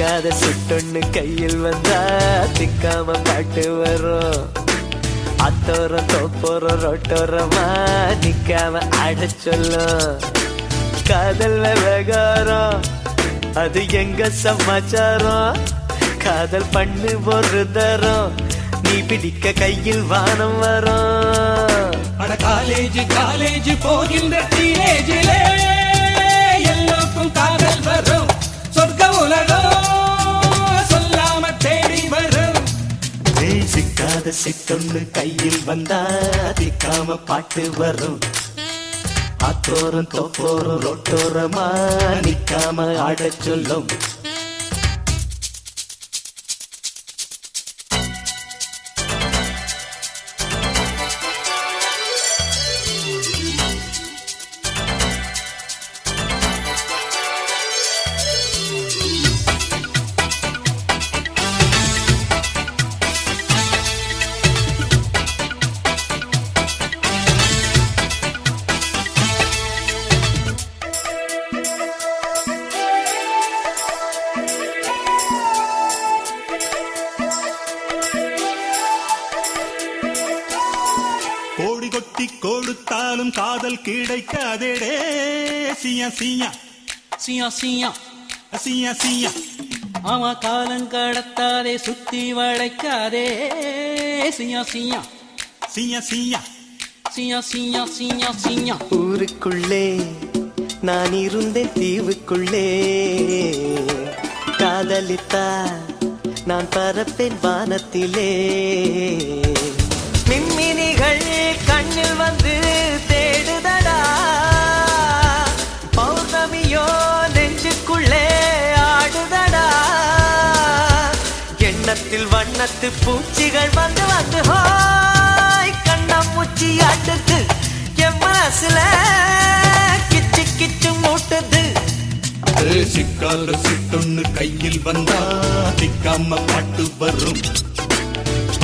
சிக்காத சுட்டொன்னு கையில் வந்தா திக்காம பாட்டு வரும். அத்தோரம் தோப்போரம் ரொட்டோரமா நிக்காம ஆட சொல்லும். காதல் விவகாரம் அது எங்க சமாச்சாரம். காதல் பண்ணு ஒரு தரம் நீ பிடிக்க கையில் வானம் வரும். அட காலேஜ் காலேஜ் போகின்ற டீனேஜிலே எல்லோருக்கும் காதல் வரும். சொர்க்க உலகம் சொல்லாம தேடி வரும். சிக்காத சிக்கொன்னு கையில் வந்தா திக்காம பாட்டு வரும். அத்தோரம் தோப்போரம் ரொட்டோரமா நிக்காம ஆட சொல்லும். கோடி கொட்டி கொடுத்தாலும் காதல் கிடைக்காதேடே. சியா சியா சியா சியா சியா சியா ஆமா காலம் கடத்தாதே சுத்தி வளைக்காதே. சியா சியா சியா சியா சியா சியா சியா சியா ஊருக்குள்ளே நான் இருந்தேன் தீவுக்குள்ளே. காதலித்தா நான் பறப்பேன் வானத்திலே. மின்மினிகள் கண்ணில் வந்து தேடுதடா. பௌர்ணமியோ நெஞ்சுக்குள்ளே ஆடுதடா. எண்ணத்தில் வண்ணத்து பூச்சிகள் வந்து வந்து ஹாய் கண்ணம் மூச்சி ஆடுது. என் மனசுல கிச்சு கிச்சு மூட்டுது. சிக்காத சிட்டொன்னு கையில் வந்தா திக்காம பாட்டு வரும்.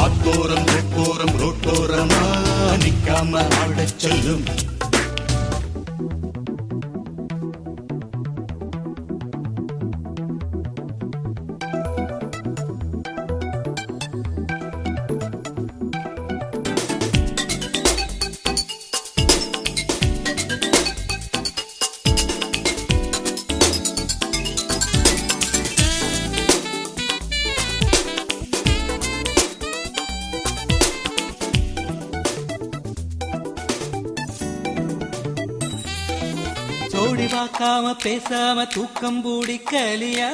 அத்தோரம் தொப்போரம் ரோட்டோரமா நிக்காம ஆட சொல்லும். ஜோடி பார்க்காம பேசாம தூக்கம் பூடிக்கலியா.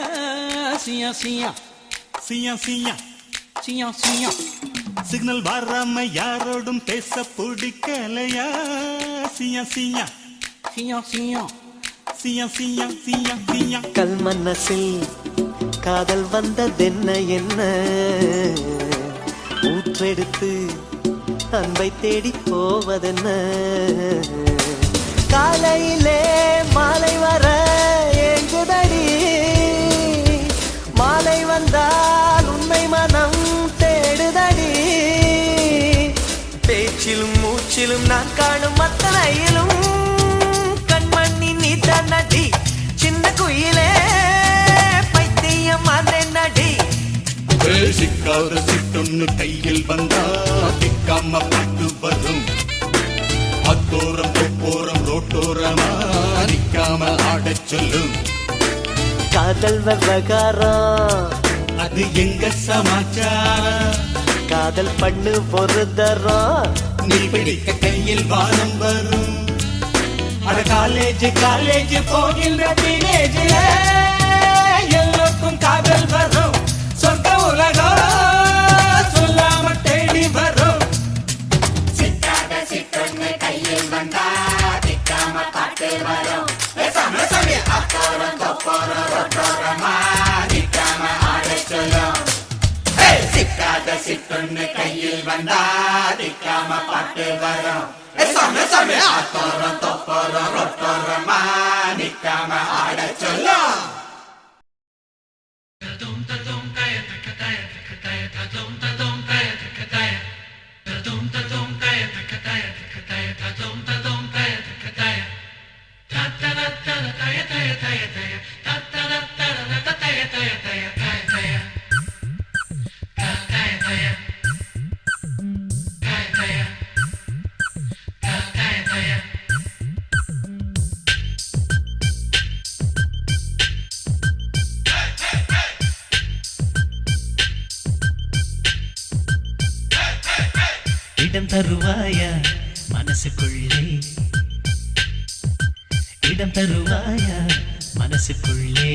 சியா சியா சியா சியா சியா சியா சிக்னல் வராம யாரோடும் பேச பிடிக்கலையா. சியா சியா சியா சியா சியா சியா சியா சியா கல் மனசில் காதல் வந்ததென்ன என்ன. ஊற்றெடுத்து அன்பை தேடி போவதென்ன. காலையிலே மாலை வர ஏங்குதடி. மாலை வந்தால் உண்மை மனம் தேடுதடி. பேச்சிலும் மூச்சிலும் நான் காணும் அத்தனையிலும் கண்மணி நீ தன்னடி. சின்ன குயிலே பைத்தியம் அதென்னடி. சிக்காத சிட்டொன்னு கையில் வந்தா திக்காம பாட்டு வரும். அத்தோரம் தொப்போரம் ரோட்டோரமா நிக்காம ஆட சொல்லும். காதல் விவகாரம் அது எங்க சமாச்சாரம். காதல் பண்ணு ஒரு தரம் நீ பிடிக்க கையில் வானம் வரும். அட காலேஜ் காலேஜ் போகின்ற டீனேஜில எல்லோருக்கும் காதல் வரும். சொர்க்க உலகம் சொல்லாம தேடி வரும். சிக்காத சிட்டொன்னு கையில் வந்தா திக்காம பாட்டு வரும். அத்தோரம் தொப்போரம் ரொட்டோரமா நிக்காம ஆட சொல்லும். சிக்காத சிட்டொன்னு கையில் வந்தா திக்காம பாட்டு வரும். அத்தோரம் தொப்போரம் ரொட்டோரமா நிக்காம ஆட சொல்லும். Ta ta ta ta ta ta ta ta ta ta ta ta ta ta ta ta ta ta ta ta இடம் தருவாயா மனசுக்குள்ளே இடம் தருவாயா மனசுக்குள்ளே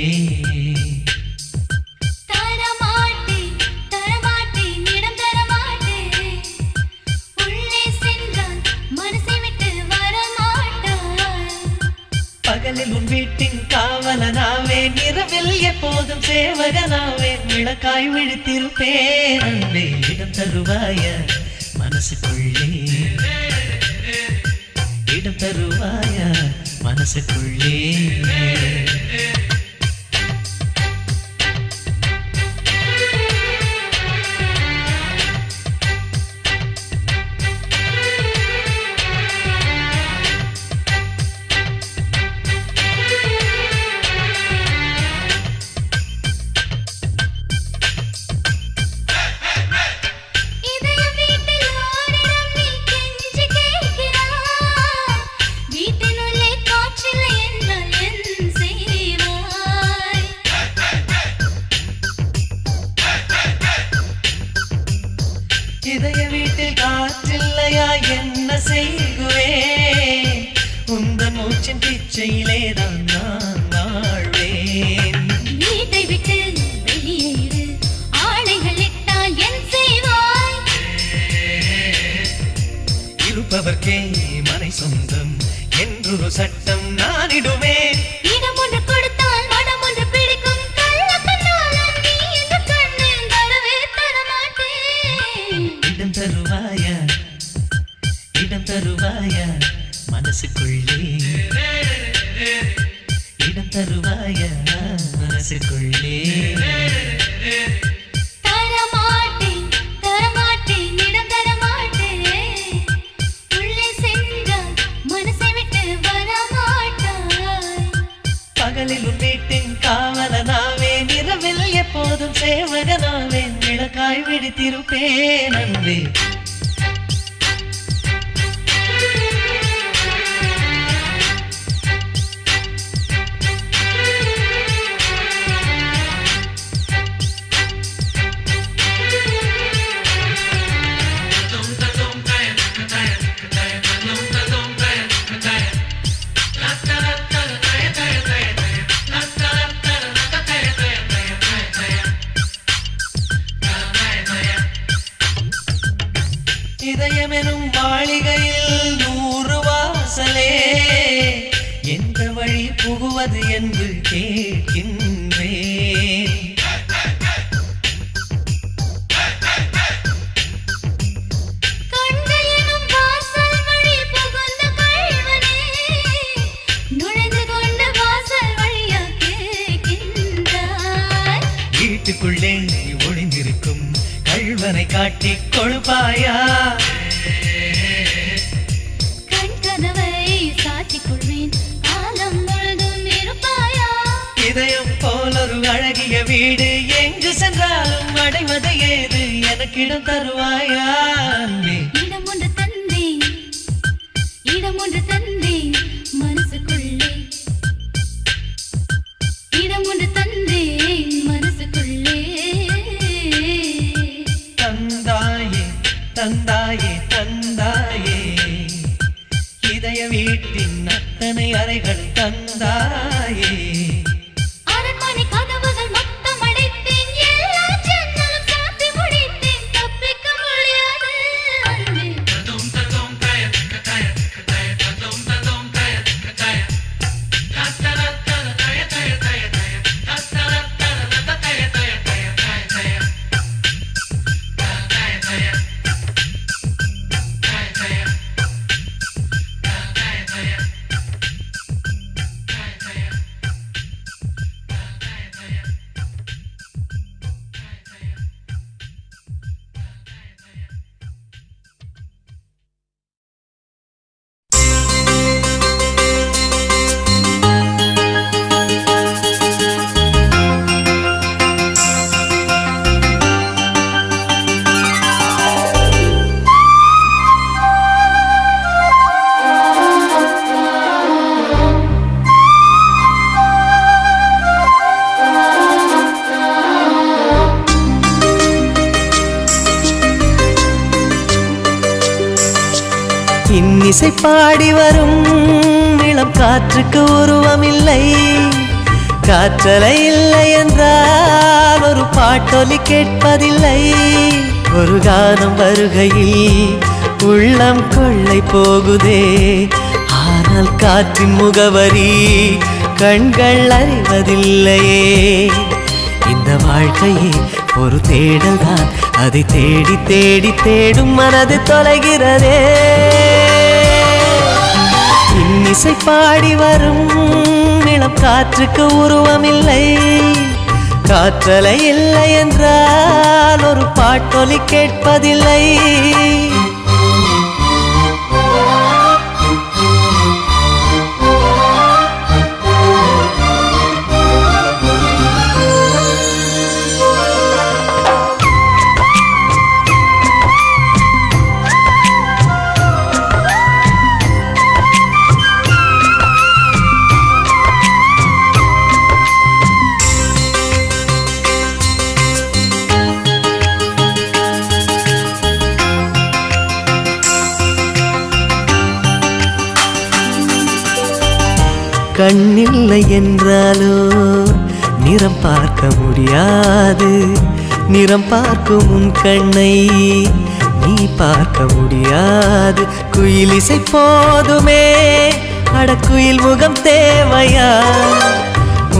தரமாட்டேன் தரமாட்டேன் இடம் தரமாட்டேன் உள்ளே சென்றால் மனசை விட்டு வரமாட்டாய் பகலில் உன் வீட்டின் காவலனாவேன் இரவில் எப்போதும் சேவகனாவேன் விளக்காய் விழித்திருப்பேன் அன்பே இடம் தருவாயா மனசுக்குள்ளே இடம் தருவாயா மனசுக்குள்ளே இதயம் வீட்டில் ஓரிடம் நீ கெஞ்சி கேட்கிறாய் வீட்டினுள்ளே காற்றில்லை என்றால் என் செய்வாய் இதய வீட்டில் காற்றில்லையா என்ன செய்குவேன் உந்தன் மூச்சின் பிச்சையிலே தான் நான் வாழ்வேன் வீட்டை விட்டு வெளியேறு ஆணைகள் இட்டால் என் செய்வாய் இருப்பவர்க்கே மனை சொந்தம் என்றொரு சட்டம் நானிடுவேன் இடம் ஒன்று கொடுத்தால் மனம் ஒன்று பிடிக்கும் கள்ளக்கண்ணாளன் நீ இந்த கண்ணில் தரவே தரமாட்டேன் இடம் தருவாயா இடம் தருவாயா மனசுக்குள்ளே இடம் தருவாயா மனசுக்குள்ளே தரமாட்டேன் தரமாட்டேன் இடம் தரமாட்டேன் உள்ளே சென்றால் மனசை விட்டு வரமாட்டாய் பகலில் உன் வீட்டின் காவலனாவேன் இரவில் எப்போதும் சேவகனாவேன் விளக்காய் விழித்திருப்பேன் அன்பே இதயமெனும் மாளிகையில் 100 வாசலே எந்த வழி புகுவது என்று கேட்கின்றேன் கண்கள் எனும் வாசல் வழி புகுந்த கள்வனே நுழைந்து கொண்டு வாசல் வழியா கேட்கின்றாய் வீட்டுக்குள்ளே ஒளிந்திருக்கும் கள்வனை காட்டிக் கொழுப்பாயா கண் கதவை சாத்திக் கொள்வேன் காலம் முழுதும் இருப்பாயா இதயம் போலொரு அழகிய வீடு எங்கு சென்றாலும் அடைவது ஏது எனக்கிடம் தருவாயா அன்பே இடம் ஒன்று தந்தேன் இடம் ஒன்று தந்தேன் மனசுக்குள்ளே இடம் ஒன்று தந்தேன் மனசுக்குள்ளே தந்தாயே தந்தாயே தந்தாயே இதய வீட்டின் அத்தனை அறைகள் தந்தாயே அரண்மனை கதவுகள் மொத்தம் அடைத்தேன் எல்லா ஜன்னலும் சாத்தி முடித்தேன் தப்பிக்க முடியாது அன்பே இன்னிசை பாடி வரும் இளம் காற்றுக்கு உருவமில்லை, காற்றலை இல்லை என்றால் ஒரு பாட்டொலி கேட்பதில்லை. ஒரு கானம் வருகையில் உள்ளம் கொள்ளை போகுதே, ஆனால் காற்றின் முகவரி கண்கள் அறிவதில்லையே. இந்த வாழ்க்கையே ஒரு தேடல் தான், அதை தேடி தேடி தேடும் மனது தொலைகிறதே. இன்னிசை பாடி வரும் இளம் காற்றுக்கு உருவமில்லை, காற்றலை இல்லை என்றால் ஒரு பாட்டொலி கேட்பதில்லை. கண்ணில்லை என்றாலோ நிறம் பார்க்க முடியாது, நிறம் பார்க்கும் உன் கண்ணை நீ பார்க்க முடியாது. குயிலிசை போதுமே, அடக்குயில் முகம் தேவையா?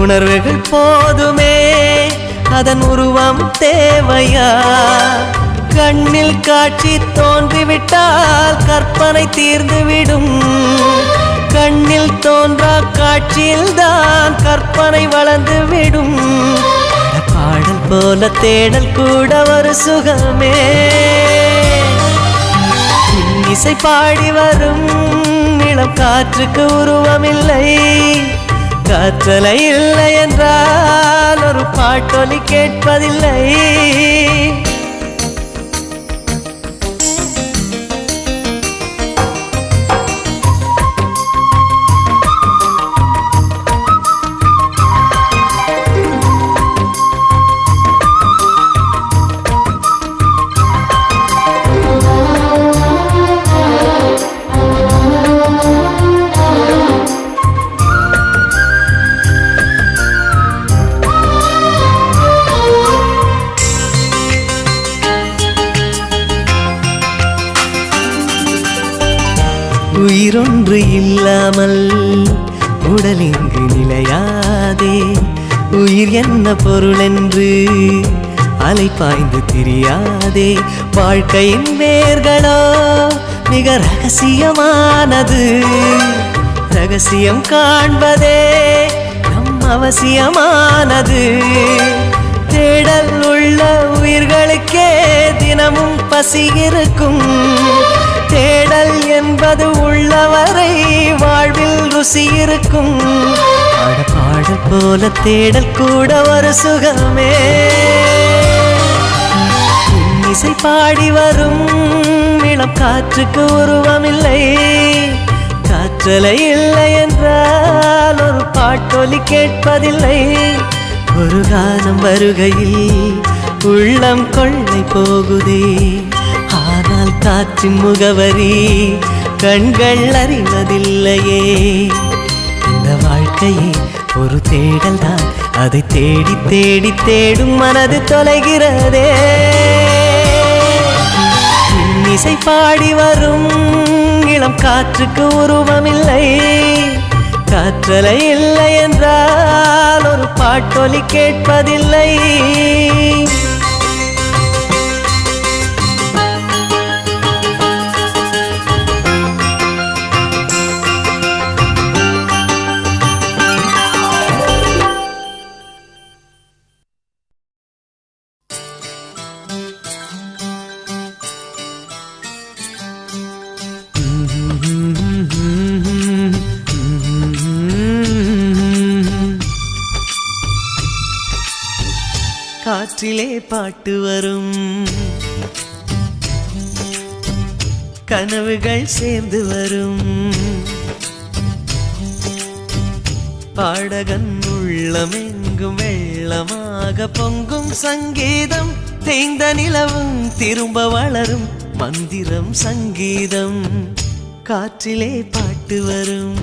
உணர்வுகள் போதுமே, அதன் உருவம் தேவையா? கண்ணில் காட்சி தோன்றிவிட்டால் கற்பனை தீர்ந்துவிடும், கண்ணில் தோன்றா காட்சியில் தான் கற்பனை வளர்ந்து விடும். பாடல் போல தேடல் கூட ஒரு சுகமே. இசை பாடி வரும் இளம் காற்றுக்கு உருவமில்லை, காற்றலை இல்லை என்றால் ஒரு பாட்டொலி கேட்பதில்லை. உயிரொன்று இல்லாமல் உடல் இங்கு நிலையாதே, உயிர் என்ன பொருள் என்று அலை பாய்ந்து தெரியாதே. வாழ்க்கையின் வேர்களோ மிக ரகசியமானது, ரகசியம் காண்பதே நம் அவசியமானது. தேடல் உள்ள உயிர்களுக்கே தினமும் பசி இருக்கும், தேடல் என்பது உள்ளவரை வாழ்வில் ருசி இருக்கும். பாடல் போல தேடல் கூட ஒரு சுகமே. இசை பாடி வரும் இளம் காற்றுக்கு உருவமில்லை, காற்றலை இல்லை என்றால் ஒரு பாட்டொலி கேட்பதில்லை. ஒரு கானம் வருகையில் உள்ளம் கொள்ளை போகுதே, ஆனால் காற்றின் முகவரி கண்கள் அறிவதில்லையே. இந்த வாழ்க்கையே ஒரு தேடல் தான், அதை தேடி தேடி தேடும் மனது தொலைகிறதே. இசை பாடி வரும் இளம் காற்றுக்கு உருவமில்லை, காற்றலை இல்லை என்றால் ஒரு பாட்டொலி கேட்பதில்லை. காற்றிலே பாட்டு வரும், கனவுகள் சேர்ந்து வரும். பாடகன் உள்ளமெங்கும் வெள்ளமாக பொங்கும் சங்கீதம், தேய்ந்த நிலவும் திரும்ப வளரும் மந்திரம் சங்கீதம். காற்றிலே பாட்டு வரும்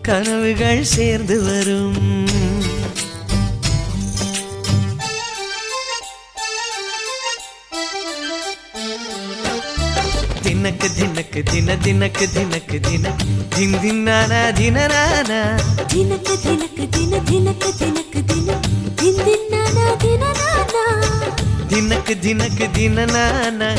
கனவுகள் சேர்ந்து வரும் தினக்கு தினக்கு தினக்கு தினக்கு தின் தின்னானா தினனானா தினக்கு தினக்கு தினக்கு தின் தின்னானா தினனானா தினக்கு தினக்கு தினனானா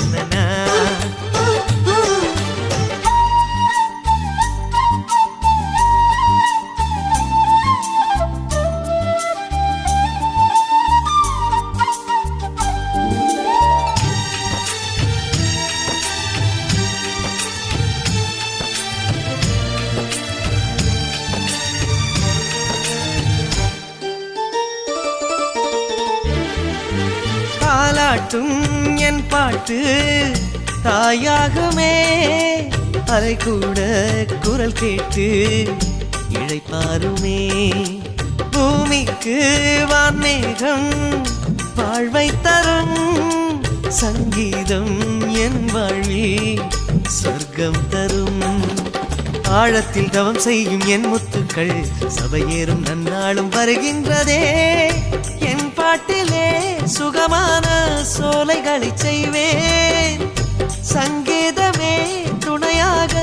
தாலாட்டும் என் பாட்டு தாயாகுமே அலை கூட குரல் கேட்டு இழைப்பாருமே பூமிக்கு வான்மேகம் வாழ்வை தரும் சங்கீதம் என் வாழ்வில் சொர்க்கம் தரும் ஆழத்தில் தவம் செய்யும் என் முத்துக்கள் சபையேறும் நன்னாளும் வருகின்றதே என் பாட்டிலே சுகமான சோலைகளை செய்வேன் சங்கீதமே துணையாக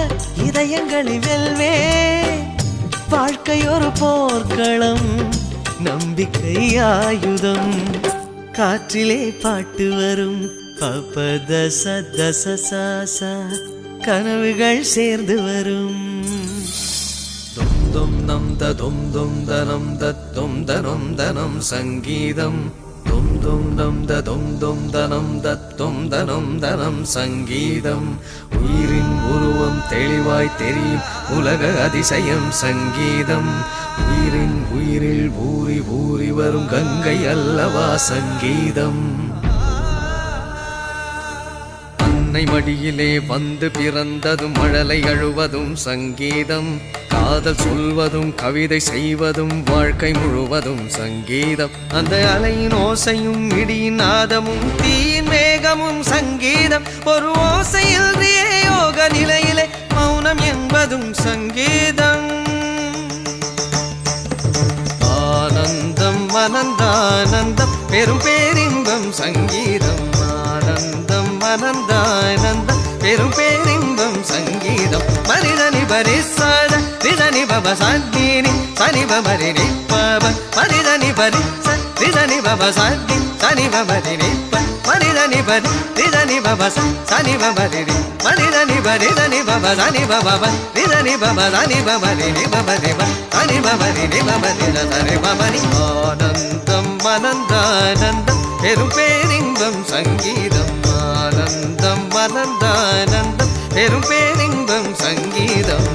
இதயங்களை வெல்வேன் வாழ்க்கை ஒரு போர்க்களம் நம்பிக்கை ஆயுதம் காற்றிலே பாட்டு வரும் பபத சதச சாசா கனவுகள் சேர்ந்து வரும் தும் நம் தும் தனம் தத்தும் தனம் தனம் சங்கீதம் தும் நம் தும் தனம் தத்தும் தனம் தனம் சங்கீதம் உயிரின் உருவம் தெளிவாய் தெரியும் உலக அதிசயம் சங்கீதம் உயிரின் உயிரில் ஊறி ஊறி வரும் கங்கை அல்லவா சங்கீதம் அன்னை மடியிலே வந்து பிறந்ததும் மழலை அழுவதும் சங்கீதம் காதல் சொல்வதும் கவிதை செய்வதும் வாழ்க்கை முழுவதும் சங்கீதம் அந்த அலையின் ஓசையும் இடியின் நாதமும் தீயின் மேகமும் சங்கீதம் ஒரு ஓசையில் யோக நிலையிலே மௌனம் என்பதும் சங்கீதம் ஆனந்தம் அனந்தானந்தம் பெரும் பேரின்பம் சங்கீதம் ஆனந்தம் அனந்தானந்தம் பெரும் பேரின்பம் சங்கீதம் மனிதனி பரிசாத நிதனி பப சாந்தினி சனி பபரி நிப்பப மனிதனி பரிச நிதனி பப சாந்தி சனி பபரி நிப்ப மனிதனி பரி நிதனி பப சனி பபரி மனிதனி பரி தனி பப சனி பப நிதனி பப சனி பபரி நி பபரி சனி பபரி நி பபரி சனி பபரி ஆனந்தம் அனந்தானந்தம் பெரும் பேரின்பம் சங்கீதம் ஆனந்தம் அனந்தானந்தம் பெரும் பேரின்பம் சங்கீதம்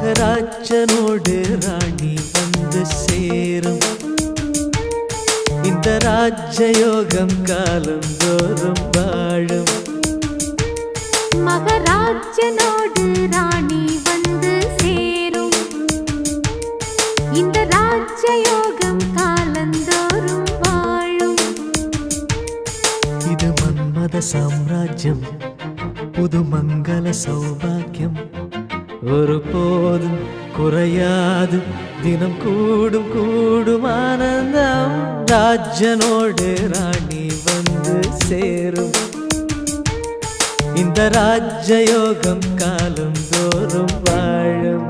மகராஜனோடு ராணி வந்து சேரும் இந்த ராஜயோகம் காலம் தோறும் வாழும் மகராஜனோடு ராணி வந்து சேரும் இந்த ராஜயோகம் காலந்தோறும் வாழும் இது மன்மத சாம்ராஜ்யம் புது மங்கள சௌபாக்கியம் ஒரு போதும் குறையாது தினம் கூடும் கூடும் ஆனந்தம் ராஜனோடு ராணி வந்து சேரும் இந்த ராஜயோகம் காலம் தோறும் வாழும்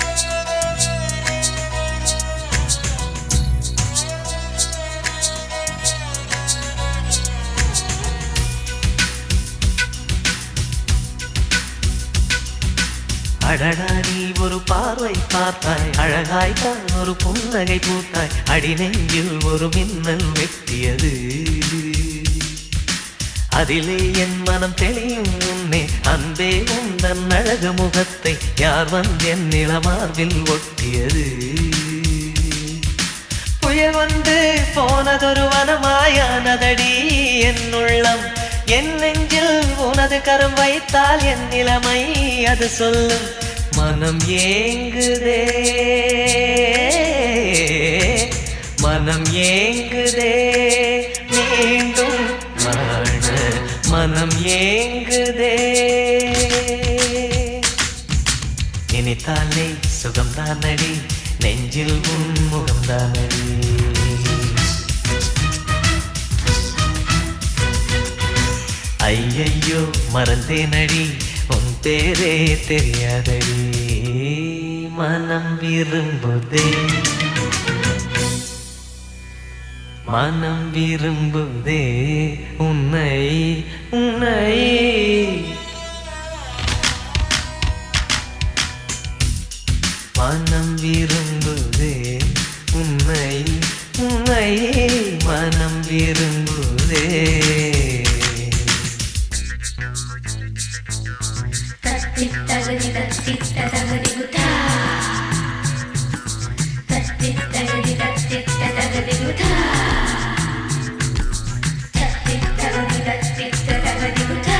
அடடா நீ ஒரு பார்வை பார்த்தாய், அழகாய்த்தான் ஒரு புன்னகை பூத்தாய், அடி நெஞ்சில் ஒரு மின்னல் வெட்டியது. அதிலே என் மனம் தெளியும் முன்னே அன்பே உந்தன் அழகு முகத்தை யார் என் நிலமார்பில் ஒட்டியது. புயல் வந்து போனதொரு வனமாயானதடி என் உள்ளம், என் நெஞ்சில் உனது கரம் வைத்தால் என் நிலைமை அது சொல்லும். மனம் ஏங்குதே, மனம் ஏங்குதே, மீண்டும் வாழ மனம் ஏங்குதே. நினைத்தாலே சுகம்தானடி, நெஞ்சில் உன் முகம்தானடி. ஐயையோ மறந்தேனடி, உன் பேரே தெரியாதடி. மனம் விரும்புதே, மனம் விரும்புதே உன்னை, உன்னை. மனம் விரும்புதே உன்னை, உன்னை. மனம் விரும்புதே. தத்தித் தகதி தத்தித் தகதி குதா, தத்தித் தகதி தத்தித் தகதி குதா, தத்தித் தகதி தத்தித் தகதி குதா.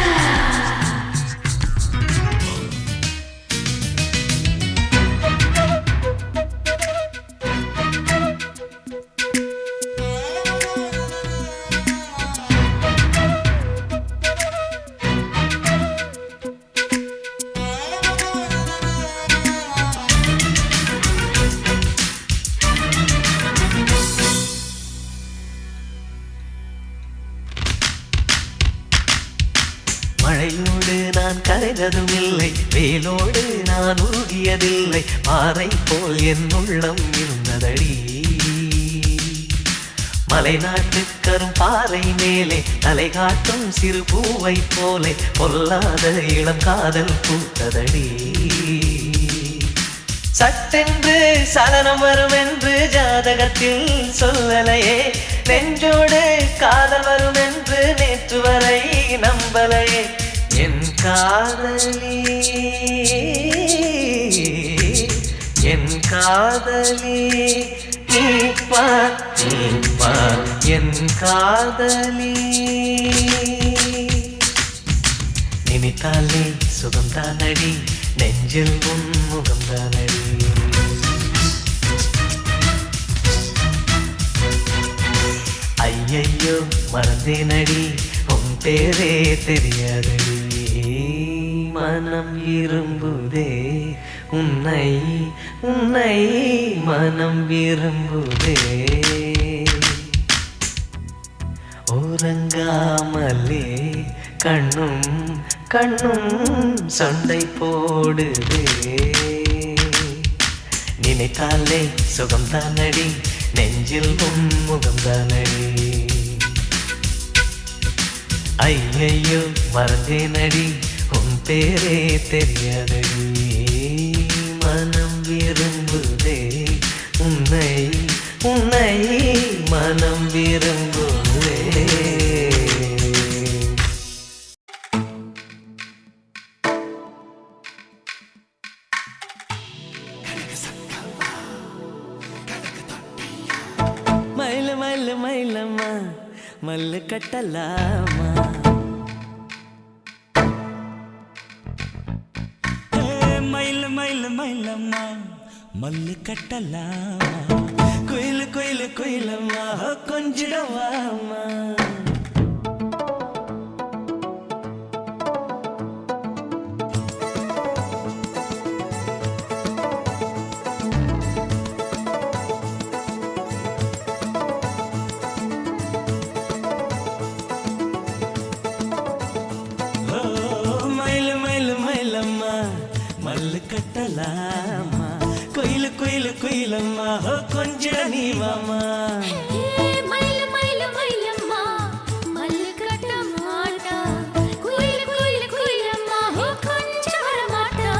மழையோடு நான் கரைந்ததும் இல்லை, வேலோடு நான் உருகியதில்லை, பாறை போல் என் உள்ளம் இருந்ததடி. மலைநாட்டு கரும் பாறை மேலே தலை காட்டும் சிறு பூவை போலே பொல்லாத இளம் காதல் பூத்ததடி. சட்டென்று சலனம் வரும் என்று ஜாதகத்தில் சொல்லலையே, நெஞ்சோடு காதல் வரும் என்று நேற்று வரை நம்பலையே. என் காதலி, என் காதலி, நீ பார், நீ பார் என் காதலி. நினைத்தாலே சுகம்தானடி, நெஞ்சில் உன் முகம்தானடி. ஐயையோ மறந்தேனடி, உன் பேரே தெரியாதடி. மனம் விரும்புதே உன்னை, உன்னை. மனம் விரும்புதே. உறங்காமலே கண்ணும் கண்ணும் சண்டை போடுதே. நினைத்தாலே சுகம்தானடி, நெஞ்சில் உன் முகம்தானடி. ஐயையோ மறந்தேனடி, உன் பேரே தெரியாதடி. மனம் விரும்புதே உன்னை, உன்னை. மனம் விரும்புதே. மயில மயில மயிலம்மா மல்லு கட்டலாமா, மயில மயில மயிலம்மா மல்லு கட்டலாமா, குயிலு குயிலு குயிலம்மா கொஞ்சிடவாமா. மல்லு கட்டலாமா, குயிலு குயிலு குயிலம்மா கொஞ்சிட நீ வாமா. மயில மயில மயிலம்மா மல்லு கட்ட மாட்டா, குயிலு குயிலு குயிலம்மா கொஞ்சம் வர மாட்டா.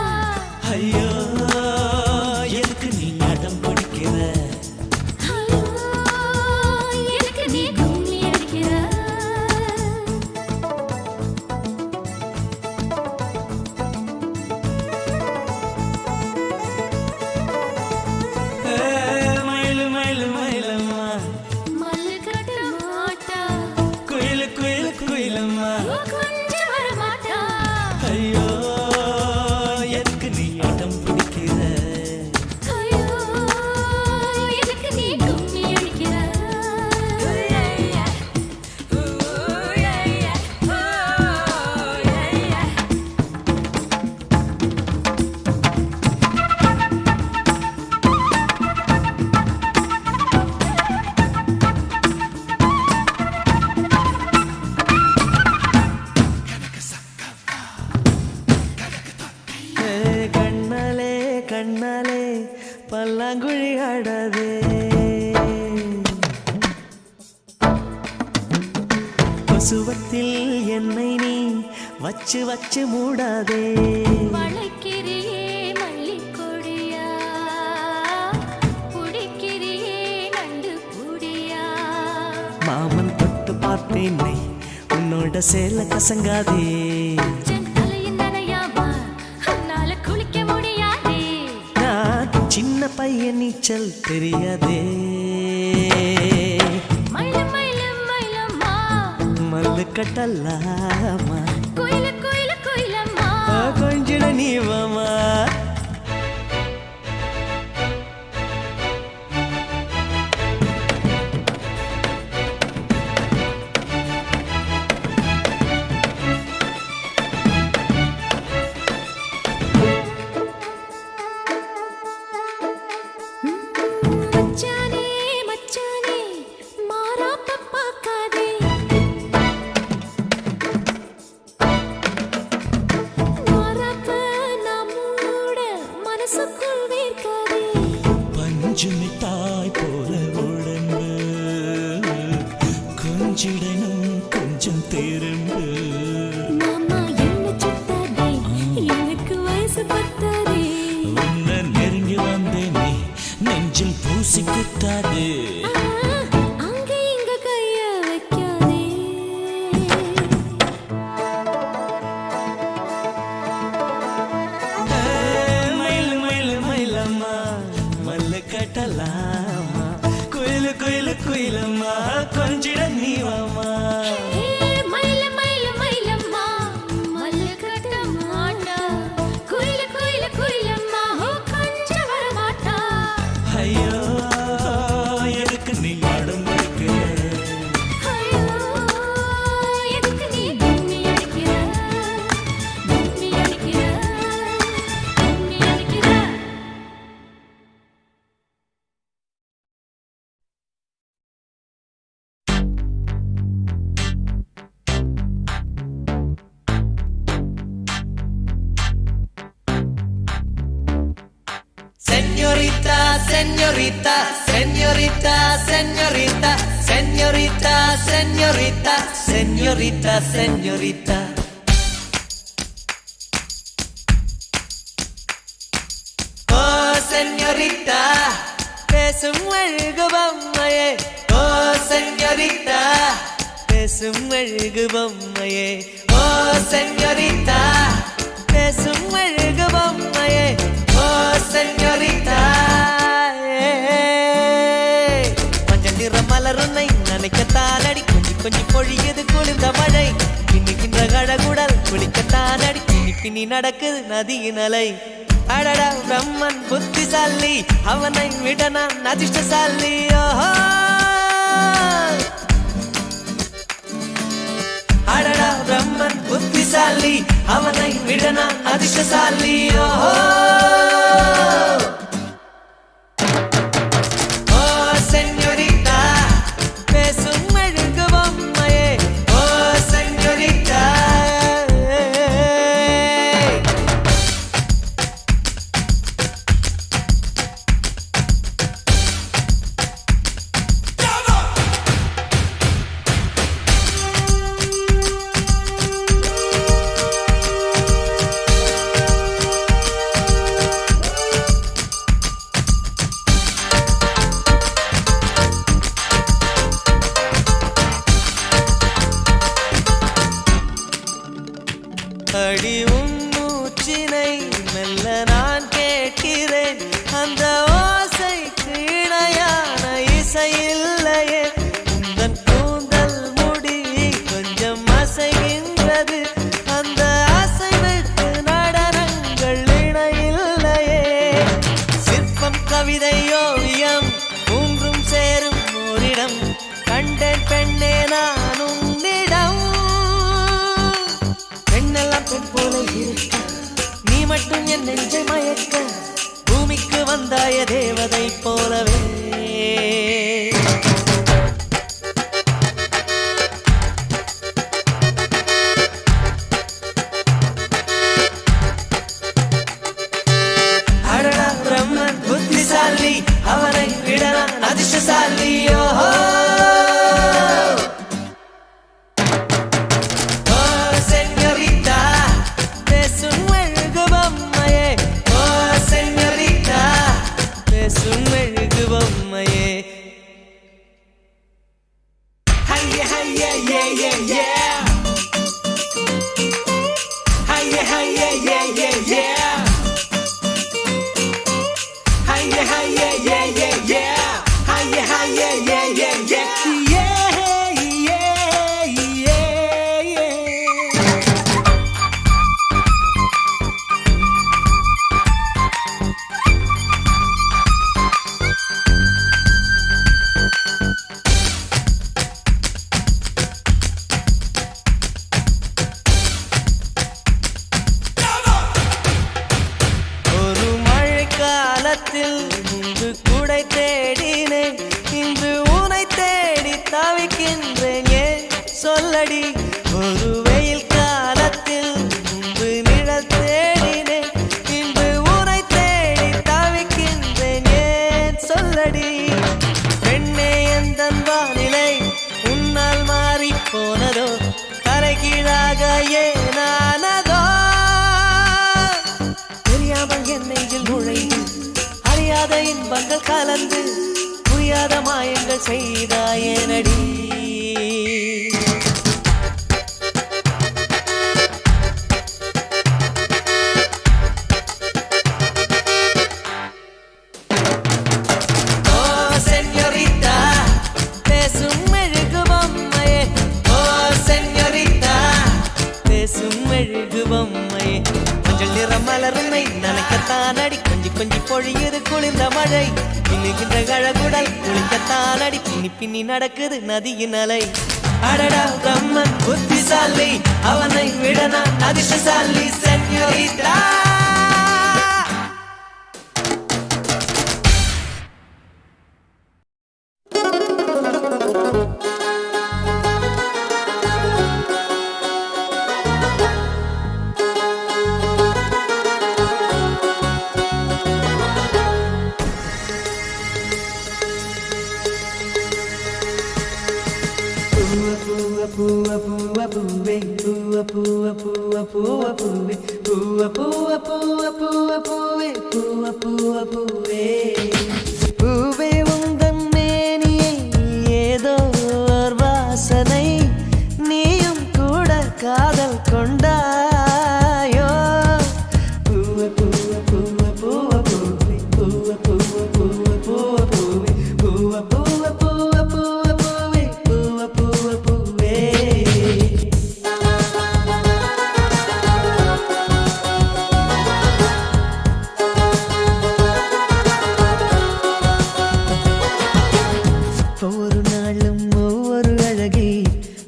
சுவத்தில் என்னை நீ வச்சு வச்சு மூடாதே. வளைக்கிறியே மல்லிக்கொடியா, புடிக்கிறியே நண்டு புடியா. மாமன் தொட்டு பார்த்தேனை உன்னோட சேல கசங்காதே. தலையின் நனையாம உன்னால குளிக்க முடியாதே. நான் சின்ன பையன் நீச்சல் தெரியாதே. மயிலம் மயிலம் மயிலம்மா மல்லு கட்டலாமா, குயில குயில குயிலம்மா. கொஞ்சிட நீவமா. மச்சானே மச்சானே மாறாப்ப பார்க்காதே. மாறாப்ப நம்மோட மனசுக்குள் வேர்க்காதே. பஞ்சு மிட்டாய் போல உடம்பு கொஞ்சிடனும் கொஞ்சம் திரும்பு. மாமா என்ன சுத்தாதே, எனக்கு வயசு பத்தாதே. உன்னை நெருங்கி வந்தேனே நெஞ்சில் பூசி குத்தாது. அங்க இங்க கைய வைக்காதே. மயில் மயில் மயிலம்மா மல்லு கட்டலாமா, குயிலு குயிலு குயிலம்மா கொஞ்சிட நீவாமா. மயில மயில மயிலம்மா மல்லு கட்ட மாட்டா, குயில குயில குயிலம்மா கொஞ்சம் வர மாட்டா. ஐயோ எதுக்கு நீ ஆடும் இருக்கிற, ஐயோ எதுக்கு நீ கும்மி அடிக்கிற, கும்மி அடிக்கிற, கும்மி அடிக்கிற. Señorita, señorita, señorita, señorita, señorita, señorita, señorita, señorita. Oh, señorita, பேசும் அழகு பொம்மையே. Oh, señorita, பேசும் அழகு பொம்மையே. Oh, señorita, பேசும் அழகு பொம்மையே. Oh, señorita, மஞ்சள் நிற மலருன்னை நினைக்கத்தான் அடி, கொஞ்சி கொஞ்சி பொழியுது குளிர்ந்த மழை. பின்னிக்கின்ற கழகுடல் குளிக்கத்தான் அடி, பின்னி பின்னி நடக்குது நதியின் அலை. அடடா பிரம்மன் புத்திசாலி, அவனை விட நான் அதிர்ஷ்டசாலி. ஓஹோ அடடா பிரம்மன் புத்திசாலி, அவனை விட நான் அதிர்ஷ்டசாலி. ஓஹோ ஓ செஞோரிட்டா, பேசும் அழகு பொம்மையே. ஓ செஞோரிட்டா, அடி உன் மூச்சினை மெல்ல நான் கேட்கிறேன், அந்த ஓசைக்கு இணையான இசை இல்லையே. உந்தன் கூந்தல் முடி கொஞ்சம் அசைகின்றது, அந்த அசைவுக்கு நடனங்கள் இணையில்லையே. சிற்பம் கவிதை ஓவியம் மூன்றும் சேரும் ஓரிடம், கண்டேன் பெண்ணே நான் உன்னிடம். பெண்ணெல்லாம் பெண் போல yeah, yeah, yeah, yeah. Hi, yeah, hi, yeah, yeah, yeah, yeah. Hi, yeah, hi, yeah, yeah, yeah, yeah. Hi, yeah, hi, yeah, yeah, yeah, yeah. Yeah, yeah, yeah, yeah. ஒரு மழை காலத்தில் முன்பு குடை தேடினேன், இன்று உனை தேடி தவிக்கின்றேன். ஏன் சொல்லடி? ஒரு வெயில் காலத்தில் முன்பு நிழல் தேடினேன், இன்று உனை தேடி தவிக்கின்றேன். ஏன் சொல்லடி? பெண்ணே எந்தன் வானிலை உன்னால் மாறி போனதோ, தலைகீழாக ஏனானதோ? தெரியாமல் என் நெஞ்சில் நுழைந்து அறியாத இன்பங்கள் கலந்து புரியாத மாயங்கள் செய்தாயேனடி. ஓ செஞரிதா, பேசும் மெழுகு பொம்மையே. ஓ செஞரிதா, பேசும் மெழுகு பொம்மையே. மஞ்சள் நிற மலருமை நனைக்கத்தான் அடி, கொஞ்சி கொஞ்சி பொழியுது குளிர்ந்த மழை. பின்னுகின்ற கழகுடல் குளிக்கத்தான் அடி, பின்னி பின்னி நடக்குது நதியின் அலை. அடடா பிரம்மன் புத்திசாலி, அவனை விட நான் அதிர்ஷ்டசாலி. செஞரிதா. Pua pua pua puwe, pua pua pua pua puwe, pua pua pua pua puwe, pua pua puwe. பூவே உந்தன் மேனியை ஏதோ ஓர் வாசனை, நீயும் கூட காதல் கொண்டாயோ? பூவே பூவே பூவே பூவே பூவே பூவே பூவே பூவே பூவே பூவே பூவே பூவே பூவே பூவே பூவே பூவே பூவே. ஒவ்வொரு நாளும் ஒவ்வொரு அழகை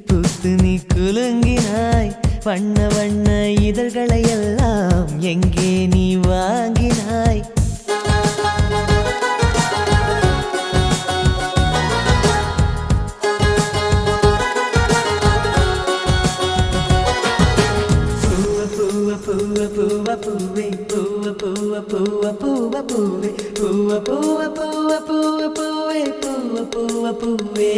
பூத்து நீ குலுங்கினாய். வண்ண வண்ண இதழ்களை எல்லாம் எங்கே நீ வாங்கினாய்? பூவ பூவ பூவ பூவ பூவே, பூவ பூவ பூவ பூவ பூவே, பூவ பூவ பூவ பூவ பூவே, பூவ பூவ பூவே.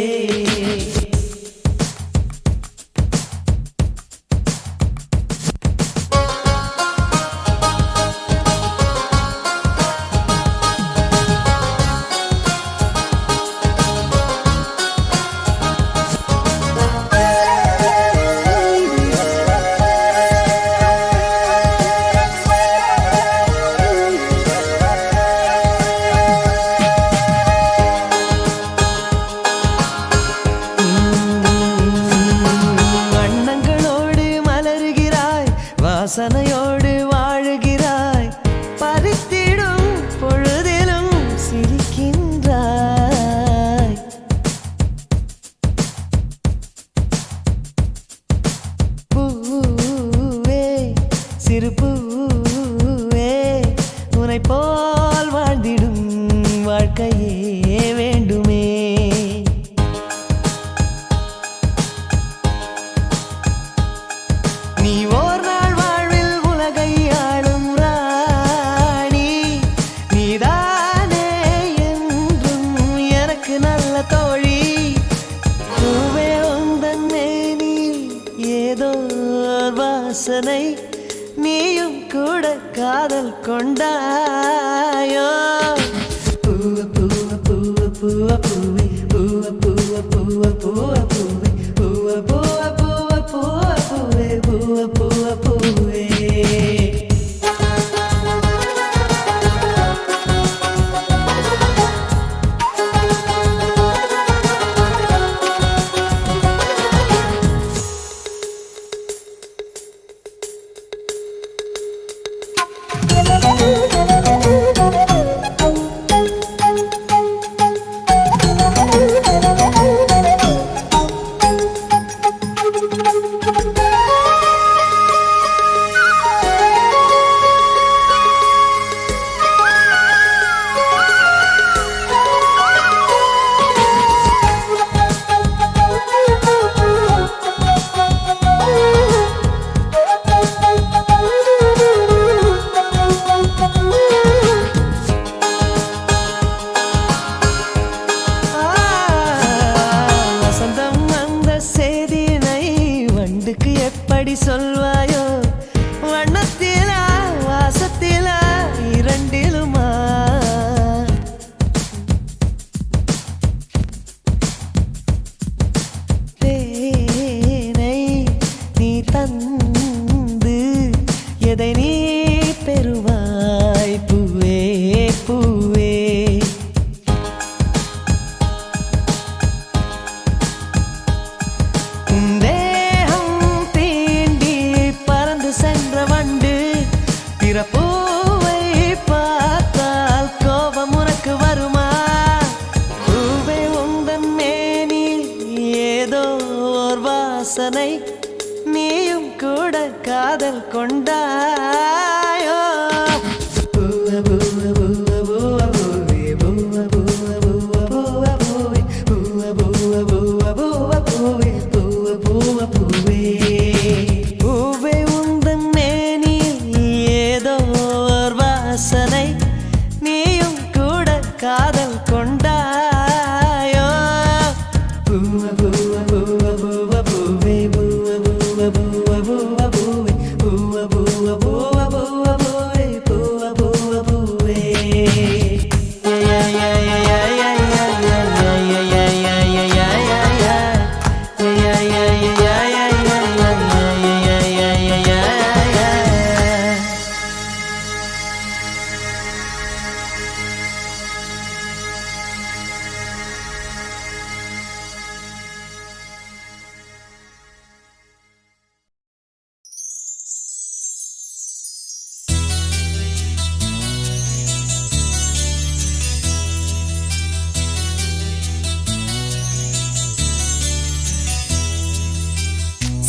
வண்ணங்களோடு மலருகிறாய், வாசனையோடு வாழுகிறாய், பறித்திடும் பொழுதிலும் சிரிக்கின்றாய். பூவே சிறு பூவே, உன்னை போல் வாழ்ந்திடும் வாழ்க்கையே வேண்டுமே. நீ ஓர் நாள் வாழ்வில் உலகை ஆளும் ராணி, நீதானே என்றும் எனக்கு நல்ல தோழி. பூவே உந்தன் மேனில் ஏதோ ஓர் வாசனை, நீயும் கூட காதல் கொண்டாயோ? பூவ பூவ பூவ பூவ பூவே, பூவ பூவ பூவ பூவ பூவே, பூவ சொல்வாயோ வண்ணத்தில வாசத்தில இரண்டிலுமா தேனை நீ தந்து எதை நீ பெறுவாய் பூவே பூவே தேகம் தீண்டி பறந்து சென்ற வண்டு பிறப்பூவை பார்த்தால் கோபம் உனக்கு வருமா பூவே உந்தன் மேனி ஏதோ ஓர் வாசனை நீயும் கூட காதல் கொண்டாயோ பூவ பூவ பூவ பூவ பூவே பூவ பூவ பூவ பூவ பூவே பூவ பூவ பூவ பூவ பூவே பூவ பூவ பூவே பூவே உந்தன் மேனியில் ஏதோ ஓர் வாசனை நீயும் கூட காதல் கொண்டாயோ பூவ பூவ பூவ பூவ பூவே பூவ பூவ பூவ பூவ பூவே பூவ பூவ பூவ பூவ பூவே பூவ பூவ பூவே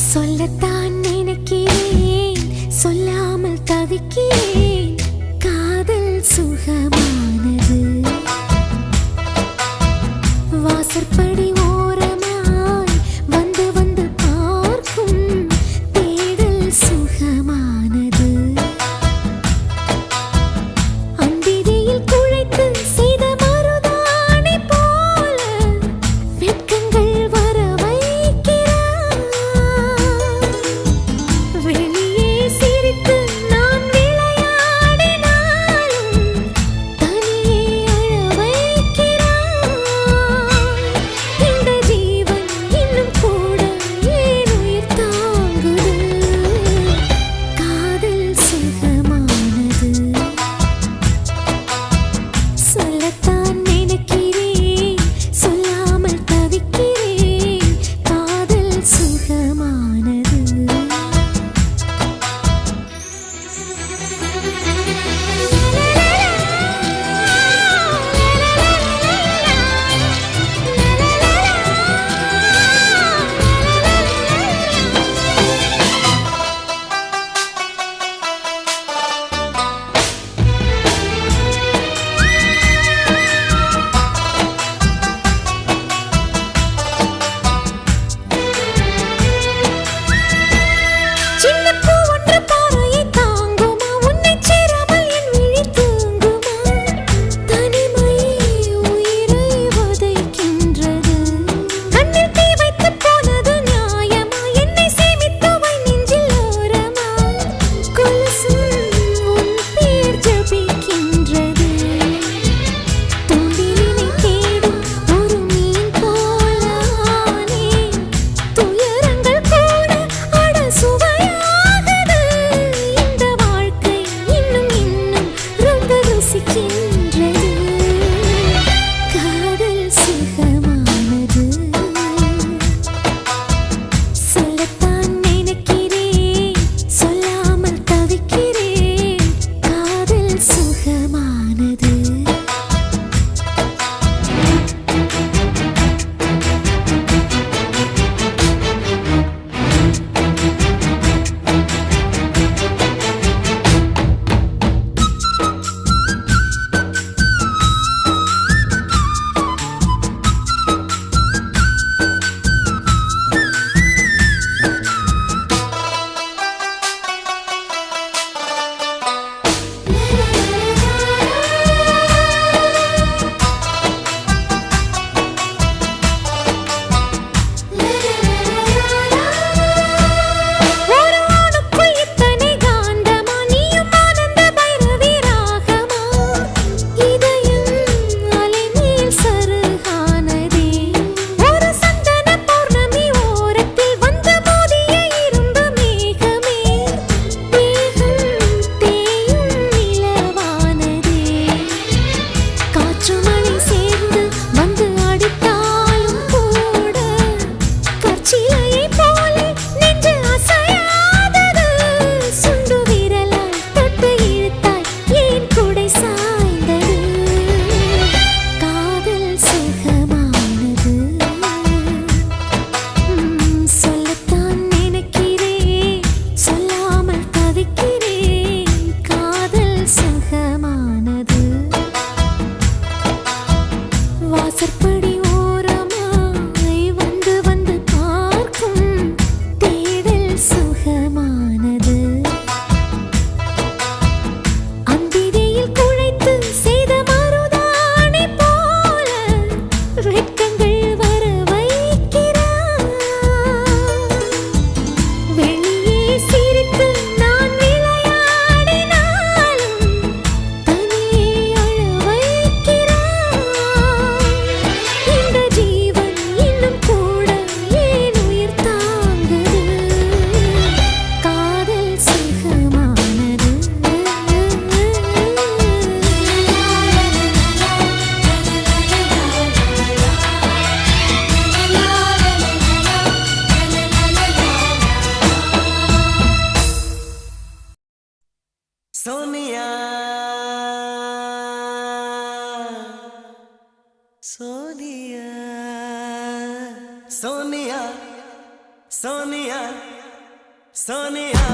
சொல்லத்தான் நினைக்கிறேன் சொல்லாமல் தவிக்கிறேன் காதல் சுகமானது வாசற்படி ஓரமாய் வந்து வந்து பார்க்கும் தேடல் சுகமானது அந்திதியில் குழைத்து செய்த மருதாணி போல வெட்கங்கள் வர வைக்கிறாய் வெளியே சிரித்து நான் விளையாடினாலும் தனியே அழ வைக்கிறாய் சோனியா சோனியா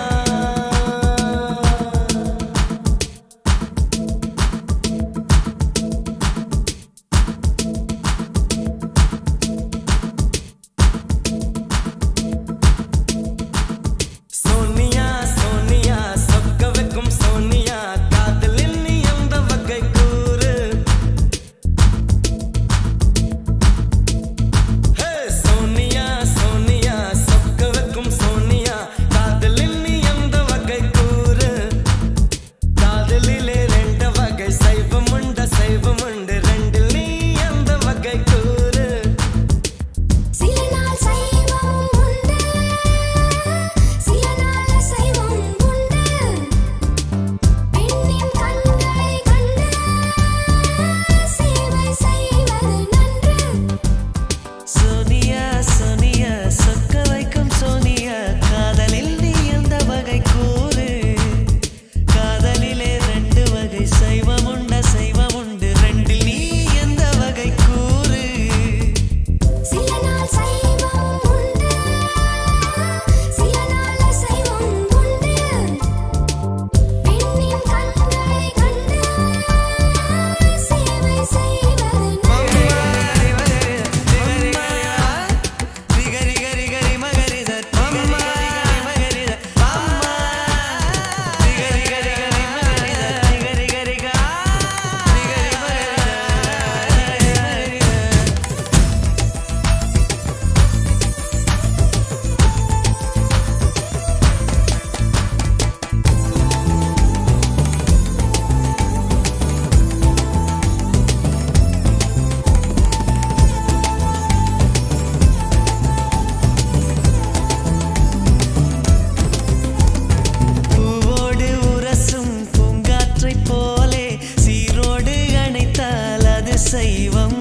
சைவம்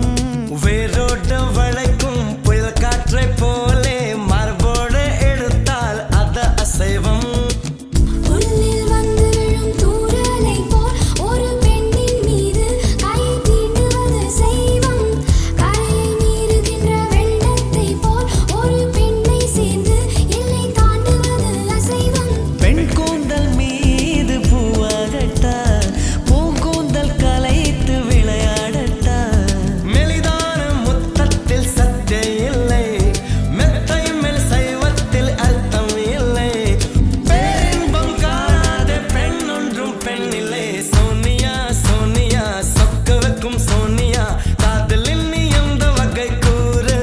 வேரோட வளைக்கும் புயல் காற்றை போலே மரபோடு எடுத்தால் அத அசைவம் உள்ளில் வந்து விழும் தூறலை போல் ஒரு பெண்ணின் மீது கை தீண்டுவது சைவம் கரையை மீறுகின்ற வெள்ளத்தை போல் ஒரு பெண்ணை சேர்ந்து எல்லை தாண்டுவது அசைவம் பெண் கூந்தல் மீது பூவாகட்டா பூங்கூந்தல் கலைத்து விளையாடட்டா மெலிதான முத்தத்தில் சத்தே இல்லை மெத்தை மேல் சைவத்தில் அர்த்தம் இல்லை பேரின்பம் காணாத பெண் ஒன்றும் பெண் இல்லை சோனியா சோனியா சொக்க வைக்கும் சோனியா காதலில் நீ எந்த வகை கூறு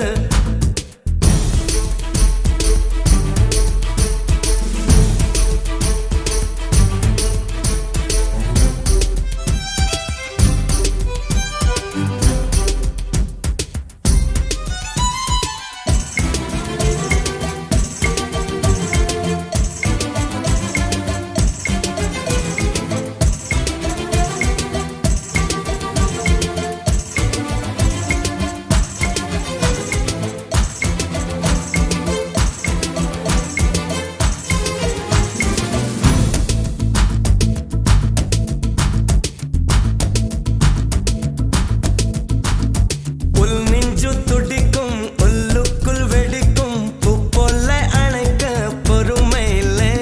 உள் நெஞ்சு துடிக்கும் உள்ளுக்குள் வெடிக்கும் பூ போல அணைக்க பொறுமை இல்லை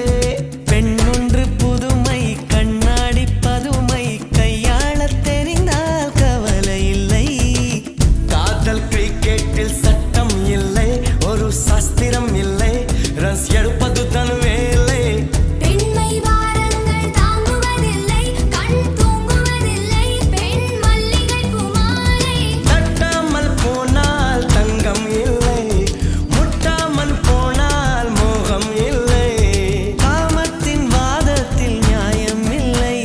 பெண்ணொன்று புதுமை கண்ணாடி பதுமை கையாளத் தெரிந்தால் கவலை இல்லை காதல் கிரிக்கெட்டில் சட்டம் இல்லை ஒரு சாஸ்திரம் இல்லை ரன்ஸ் எடுப்பது தன் வேலை பெண்மை வாரங்கள் தாங்குவதில்லை கண் தூங்குவதில்லை பெண் மல்லிகை பூமாலை தட்டாமல் போனால் தங்கம் இல்லை முட்டாமல் போனால் மோகம் இல்லை காமத்தின் வாதத்தில் நியாயம் இல்லை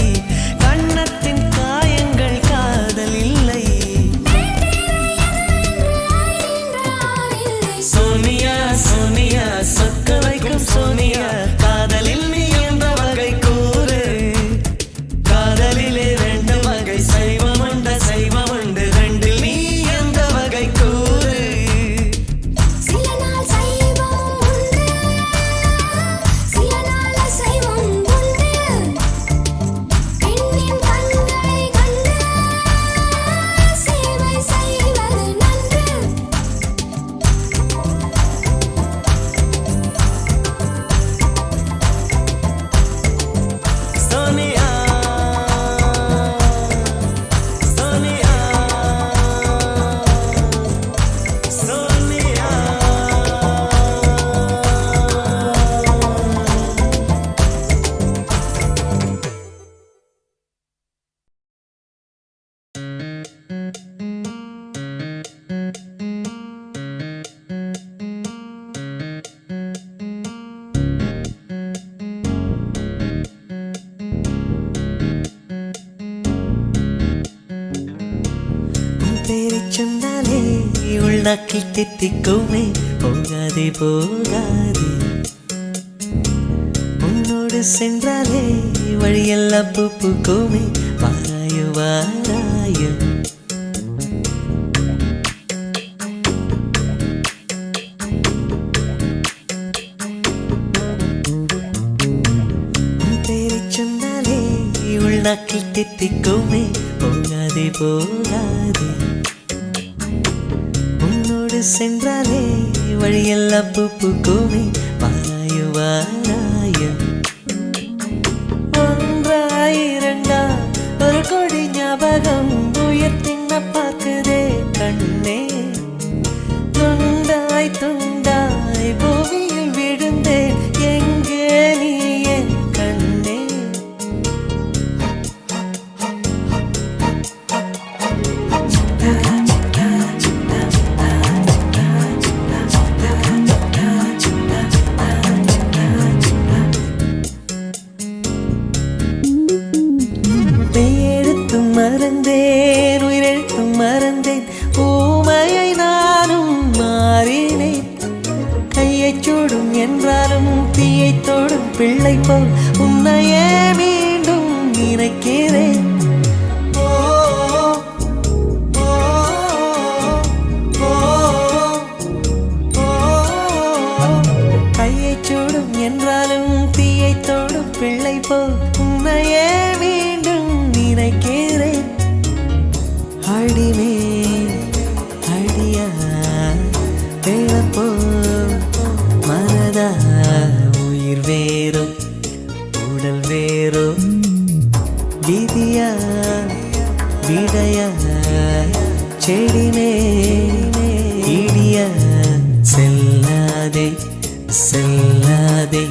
கண்ணத்தின் காயங்கள் காதல் இல்லை சோனியா சோனியா சொக்க வைக்கும் சோனியா காதலில் நீ எந்த வகை கூறு காதலிலே ரெண்டு வகை சைவம் உண்டு ரெண்டில் நீ எந்த வகை கூறு சில நாள் சைவம் உண்டு சில நாள் அசைவம் உண்டு பெண்ணின் கண்களை கண்டு சேவை செய்வது நன்று உள்நாக்கில் தித்திக்குமே போகாதே போகாதே உன்னோடு சென்றாலே வழியெல்லாம் பூ பூக்குமே வாராயோ வாராயோ சொன்னாலே உள்நாக்கில் தித்திக்குமே போகாதே போகாதே உன்னோடு சென்றாலே வழியெல்லாம் பூ பூக்குமே வாராயோ வாராயோ ஒன்றாயிரண்டா ஒரு கொடி ஞாபகம் உயர்த்தின பார்க்குதே கண்ணே துண்டாய் துண்டாய் பூமியில் விழுந்தேன் எங்கே நீ என் கண்ணே பெயெழுத்தும் மறந்தேன் உயிரெழுத்தும் மறந்தேன் ஊமையை நானும் மாறினேன் கையைச் சூடும் என்றாலும் தீயைத் தொடும் பிள்ளை போல் உன்னையே மீண்டும் நினைக்கிறேன் ஓ, ஓ, ஓ, ஓ, கையைச் சூடும் என்றாலும் தீயைத் தொடும் பிள்ளை போல் உன்னையே மீண்டும் நினைக்கிறேன் அடிமே அடியா வேளப்போ மனதா உயிர் வேறோ உடல் வேறோ விதியா விடையா செடிமே இடியா செல்லாதே செல்லாதே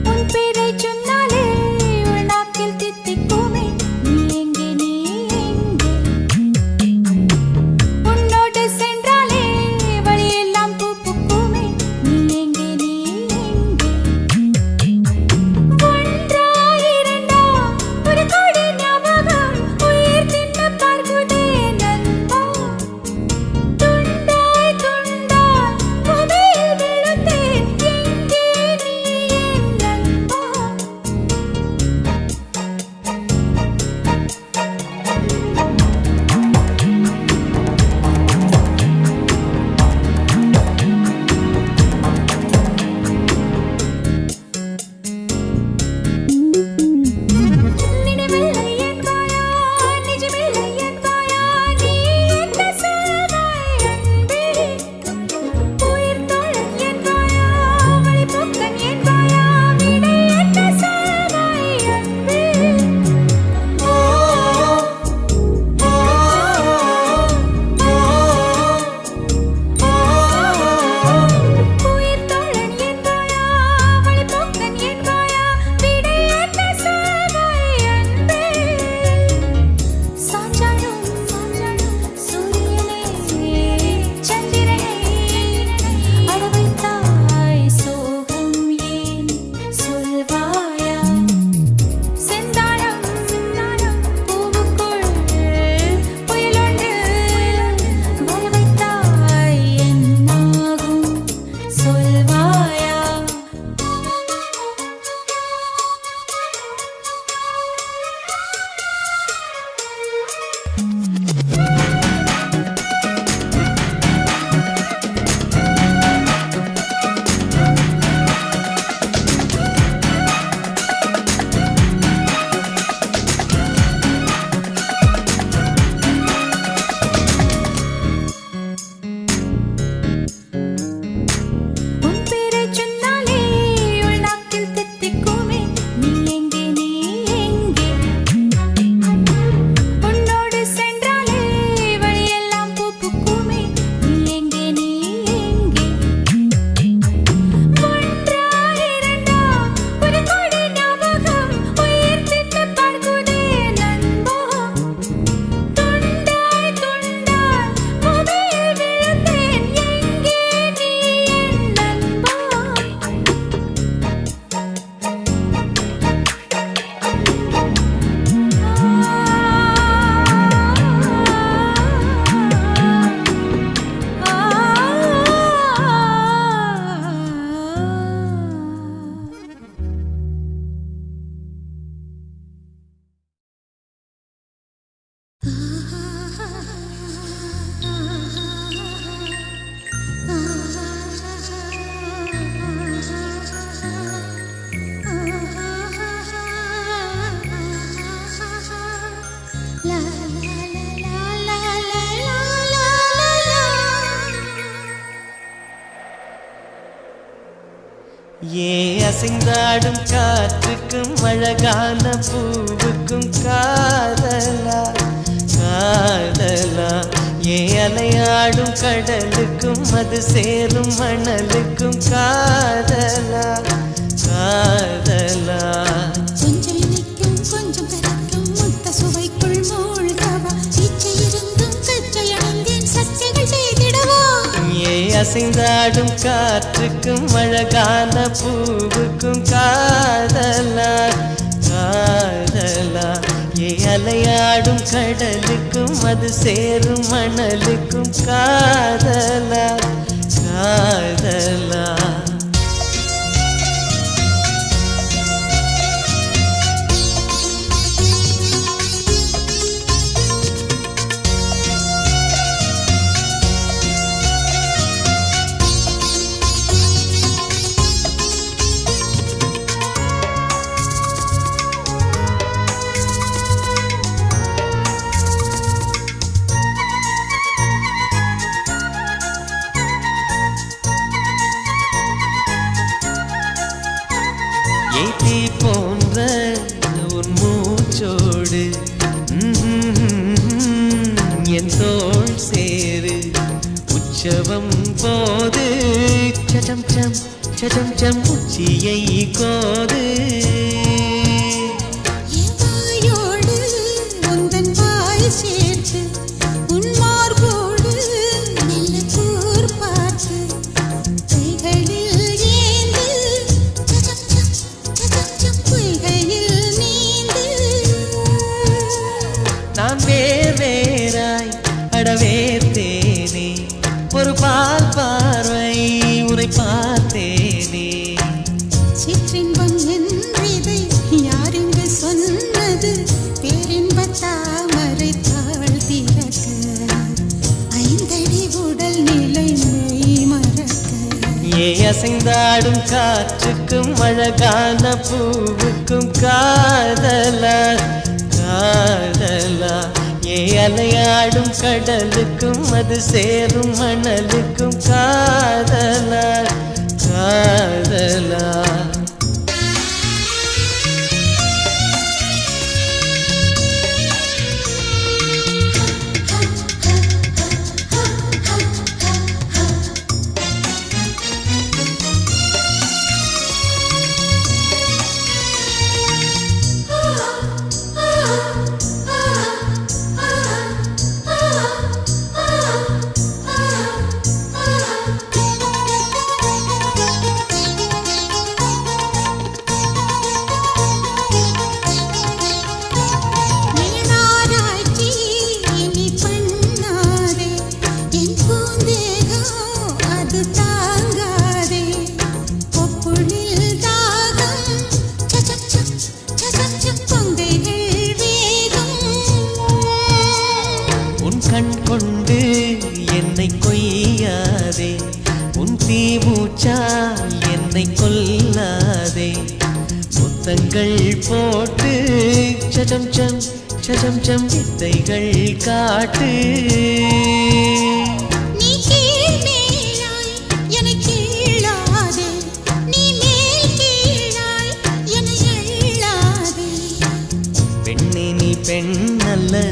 உன் பேரை சொன்னா ஏ அசைந்தாடும் காற்றுக்கும் அழகான பூவுக்கும் காதலா காதலா ஏ அலையாடும் கடலுக்கும் அது சேரும் மணலுக்கும் காதலா காதலா கொஞ்சம் இனிக்கும் கொஞ்சம் கரைக்கும் முத்த சுவைக்குள் மூழ்கவா இச்சை இருந்தும் கச்சை அணிந்தேன் சச்சைகள் செய்திடவா ஏ அசைந்தாடும் காற்றுக்கும் அழகான பூவுக்கும் காதலா காதலா ஏ அலையாடும் கடலுக்கும் அது சேரும் மணலுக்கும் காதலா காதலா ஏத்தி போன்ற உன் மூச்சோடு என் தோள் சேரு உற்சவம் போது சடம் சம் சடம் சம் உச்சியை கோது வாயோடு உந்தன் வாய் சேர்த்து உன் மார்போடு மெல்ல கூர் பார்த்து கைகளில் ஏந்து பொய்கையில் நீந்து நான் வேறாய் அடவேத்தேனே ஒரு பால் பார்வை உரை பார்த்தேனே சிற்றின்பம் என்றதை யாரெங்கு சொன்னது பேரின்ப தாமரை தாழ் திறக்க ஐந்தடி உடல் நிலை மெய் மறக்க ஏ அசைந்தாடும் காற்றுக்கும் அழகான பூவுக்கும் காதலா காதலா ஏ அலையாடும் கடலுக்கும் அது சேரும் மணலுக்கும் காதலா காதலா மேலாராய்ச்சி இனி பண்ணாதே என் பூந்தேகம் அது தாங்காதே கொப்புளில் தாகம் சச்சம் பொங்கைகள் வேகம் உன் கண் கொண்டு என்னை கொய்யாதே உன் தீமூச்சா என்னை கொல்லாதே முத்தங்கள் போட்டு சடம் சம் வித்தைகள் காட்டு நீ கீழ் மேலாய் என்னை கீழாதே நீ மேல் கீழாய் என்னை எள்ளாதே பெண்ணே நீ பெண் அல்ல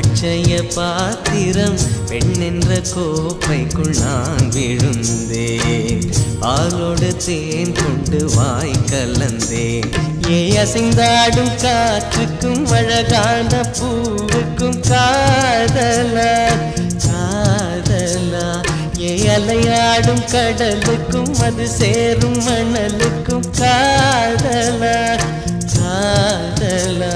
அட்சய பாத்திரம் பெண் என்ற கோப்பைக்குள் நான் விழுந்தேன் பாலோடு தேன் கொண்டு வாய் கலந்தேன் ஏ அசைந்தாடும் காற்றுக்கும் அழகான பூவுக்கும் காதலா காதலா ஏ அலையாடும் கடலுக்கும் அது சேரும் மணலுக்கும் காதலா காதலா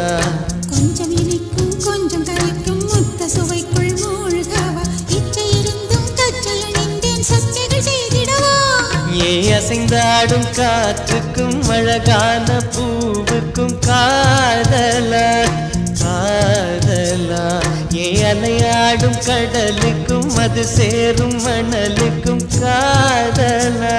கொஞ்சம் இனிக்கும் கொஞ்சம் கரைக்கும் முத்த சுவைக்குள் மூழ்கவா இச்சை இருந்தும் கச்சை அணிந்தேன் சச்சைகள் செய்திடவா ஏ அசைந்தாடும் காற்றுக்கும் அழகான பூவுக்கும் காதலா காதலா ஏ அலையாடும் கடலுக்கும் அது சேரும் மணலுக்கும் காதலா